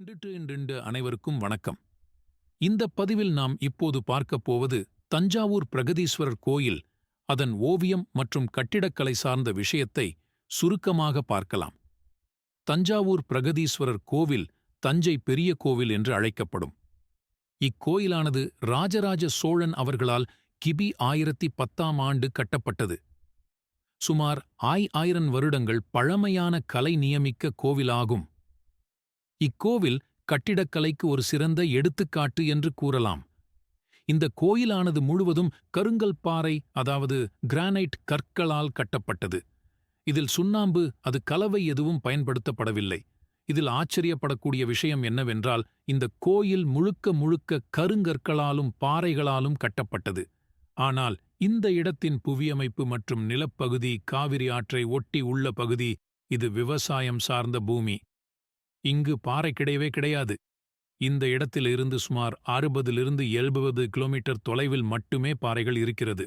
அனைவருக்கும் வணக்கம். இந்த பதிவில் நாம் இப்போது பார்க்கப் போவது தஞ்சாவூர் பிரகதீஸ்வரர் கோயில், அதன் ஓவியம் மற்றும் கட்டிடக்கலை சார்ந்த விஷயத்தை சுருக்கமாக பார்க்கலாம். தஞ்சாவூர் பிரகதீஸ்வரர் கோவில் தஞ்சை பெரிய கோவில் என்று அழைக்கப்படும். இக்கோயிலானது ராஜராஜ சோழன் அவர்களால் கிபி 1010ஆம் ஆண்டு கட்டப்பட்டது. சுமார் 1000 வருடங்கள் பழமையான கலை நியமிக்க கோவிலாகும். இக்கோவில் கட்டிடக்கலைக்கு ஒரு சிறந்த எடுத்துக்காட்டு என்று கூறலாம். இந்த கோயிலானது முழுவதும் கருங்கல் பாறை, அதாவது கிரானைட் கற்களால் கட்டப்பட்டது. இதில் சுண்ணாம்பு, அது கலவை எதுவும் பயன்படுத்தப்படவில்லை. இதில் ஆச்சரியப்படக்கூடிய விஷயம் என்னவென்றால், இந்த கோயில் முழுக்க முழுக்க கருங்கற்களாலும் பாறைகளாலும் கட்டப்பட்டது. ஆனால் இந்த இடத்தின் புவியமைப்பு மற்றும் நிலப்பகுதி, காவிரி ஆற்றை ஒட்டி உள்ள பகுதி, இது விவசாயம் சார்ந்த பூமி. இங்கு பாறை கிடையவே கிடையாது. இந்த இடத்திலிருந்து சுமார் 60-70 கிலோமீட்டர் தொலைவில் மட்டுமே பாறைகள் இருக்கிறது.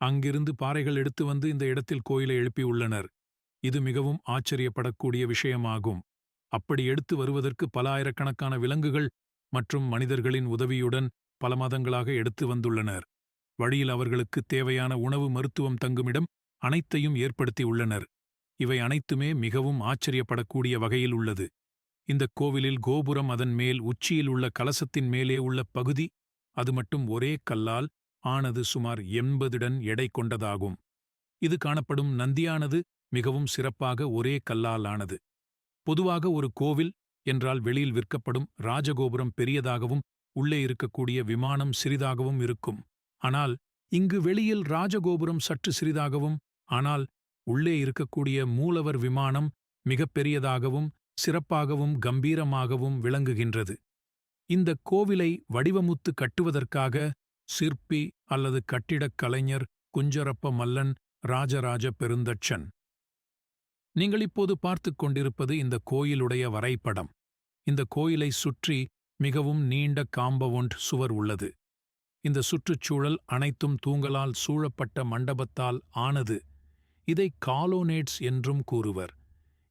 அங்கிருந்து பாறைகள் எடுத்து வந்து இந்த இடத்தில் கோயிலை எழுப்பியுள்ளனர். இது மிகவும் ஆச்சரியப்படக்கூடிய விஷயமாகும். அப்படி எடுத்து வருவதற்கு பல ஆயிரக்கணக்கான விலங்குகள் மற்றும் மனிதர்களின் உதவியுடன் பல மாதங்களாக எடுத்து வந்துள்ளனர். வழியில் அவர்களுக்கு தேவையான உணவு, மருத்துவம், தங்குமிடம் அனைத்தையும் ஏற்படுத்தியுள்ளனர். இவை அனைத்துமே மிகவும் ஆச்சரியப்படக்கூடிய வகையில் உள்ளது. இந்த கோவிலில் கோபுரம், அதன் மேல் உச்சியில் உள்ள கலசத்தின் மேலே உள்ள பகுதி, அது மட்டும் ஒரே கல்லால் ஆனது. சுமார் 80 டன் எடை கொண்டதாகும். இது காணப்படும் நந்தியானது மிகவும் சிறப்பாக ஒரே கல்லால் ஆனது. பொதுவாக ஒரு கோவில் என்றால் வெளியில் விற்கப்படும் ராஜகோபுரம் பெரியதாகவும் உள்ளே இருக்கக்கூடிய விமானம் சிறிதாகவும் இருக்கும். ஆனால் இங்கு வெளியில் ராஜகோபுரம் சற்று சிறிதாகவும், ஆனால் உள்ளே இருக்கக்கூடிய மூலவர் விமானம் மிகப்பெரியதாகவும் சிறப்பாகவும் கம்பீரமாகவும் விளங்குகின்றது. இந்த கோவிலை வடிவமுத்து கட்டுவதற்காக சிற்பி அல்லது கட்டிடக் கலைஞர் குஞ்சரப்ப மல்லன் ராஜராஜ பெருந்தச்சன். நீங்கள் இப்போது பார்த்துக் கொண்டிருப்பது இந்த கோயிலுடைய வரைபடம். இந்த கோயிலை சுற்றி மிகவும் நீண்ட காம்பவுண்ட் சுவர் உள்ளது. இந்த சுற்றுச்சூழல் அனைத்தும் தூங்கலால் சூழப்பட்ட மண்டபத்தால் ஆனது. இதை காலோனேட்ஸ் என்றும் கூறுவர்.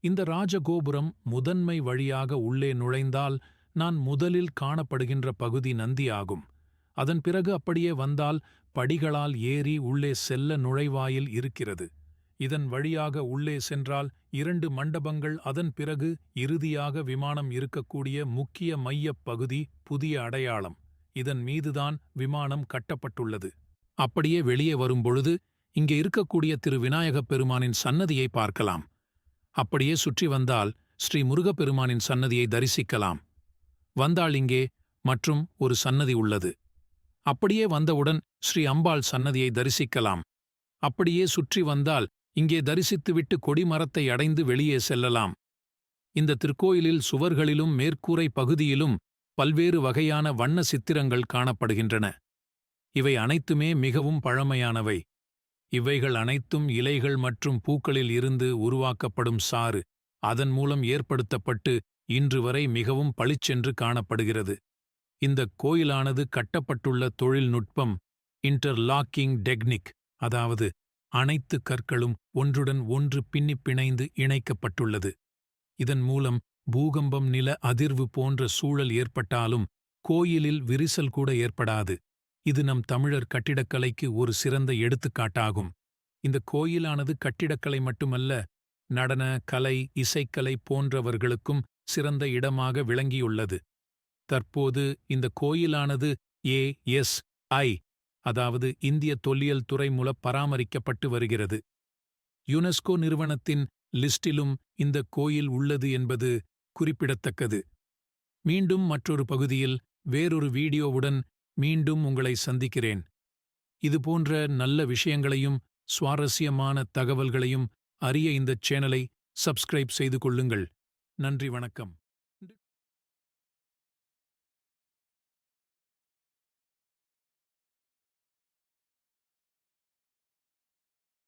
இந்த ராஜகோபுரம் முதன்மை வழியாக உள்ளே நுழைந்தால் நான் முதலில் காணப்படுகின்ற பகுதி நந்தியாகும். அதன் பிறகு அப்படியே வந்தால் படிகளால் ஏறி உள்ளே செல்ல நுழைவாயில் இருக்கிறது. இதன் வழியாக உள்ளே சென்றால் 2 மண்டபங்கள், அதன் பிறகு இறுதியாக விமானம் இருக்கக்கூடிய முக்கிய மையப் பகுதி, புதிய அடையாளம். இதன் மீதுதான் விமானம் கட்டப்பட்டுள்ளது. அப்படியே வெளியே வரும்பொழுது இங்கே இருக்கக்கூடிய திரு விநாயகப் பெருமானின் சன்னதியை பார்க்கலாம். அப்படியே சுற்றி வந்தால் ஸ்ரீ முருகப்பெருமானின் சன்னதியை தரிசிக்கலாம். வந்தால் இங்கே மற்றும் ஒரு சன்னதி உள்ளது. அப்படியே வந்தவுடன் ஸ்ரீ அம்பாள் சன்னதியை தரிசிக்கலாம். அப்படியே சுற்றி வந்தால் இங்கே தரிசித்துவிட்டு கொடிமரத்தை அடைந்து வெளியே செல்லலாம். இந்த திருக்கோயிலில் சுவர்களிலும் மேற்கூரை பகுதியிலும் பல்வேறு வகையான வண்ண சித்திரங்கள் காணப்படுகின்றன. இவை அனைத்துமே மிகவும் பழமையானவை. இவைகள் அனைத்தும் இலைகள் மற்றும் பூக்களில் இருந்து உருவாக்கப்படும் சாறு, அதன் மூலம் ஏற்படுத்தப்பட்டு இன்று வரை மிகவும் பளிச்சென்று காணப்படுகிறது. இந்த கோயிலானது கட்டப்பட்டுள்ள தொழில்நுட்பம் இன்டர்லாக்கிங் டெக்னிக், அதாவது அனைத்து கற்களும் ஒன்றுடன் ஒன்று பின்னிப் பிணைந்து இணைக்கப்பட்டுள்ளது. இதன் மூலம் பூகம்பம், நில அதிர்வு போன்ற சூழல் ஏற்பட்டாலும் கோயிலில் விரிசல் கூட ஏற்படாது. இது நம் தமிழர் கட்டிடக்கலைக்கு ஒரு சிறந்த எடுத்துக்காட்டாகும். இந்த கோயிலானது கட்டிடக்கலை மட்டுமல்ல, நடன, கலை, இசைக்கலை போன்றவர்களுக்கும் சிறந்த இடமாக விளங்கியுள்ளது. தற்போது இந்த கோயிலானது ASI, அதாவது இந்திய தொல்லியல் துறை மூலம் பராமரிக்கப்பட்டு வருகிறது. யுனெஸ்கோ நிறுவனத்தின் லிஸ்டிலும் இந்த கோயில் உள்ளது என்பது குறிப்பிடத்தக்கது. மீண்டும் மற்றொரு பகுதியில் வேறொரு வீடியோவுடன் மீண்டும் உங்களை சந்திக்கிறேன். இதுபோன்ற நல்ல விஷயங்களையும் சுவாரஸ்யமான தகவல்களையும் அறிய இந்த சேனலை சப்ஸ்கிரைப் செய்து கொள்ளுங்கள். நன்றி, வணக்கம்.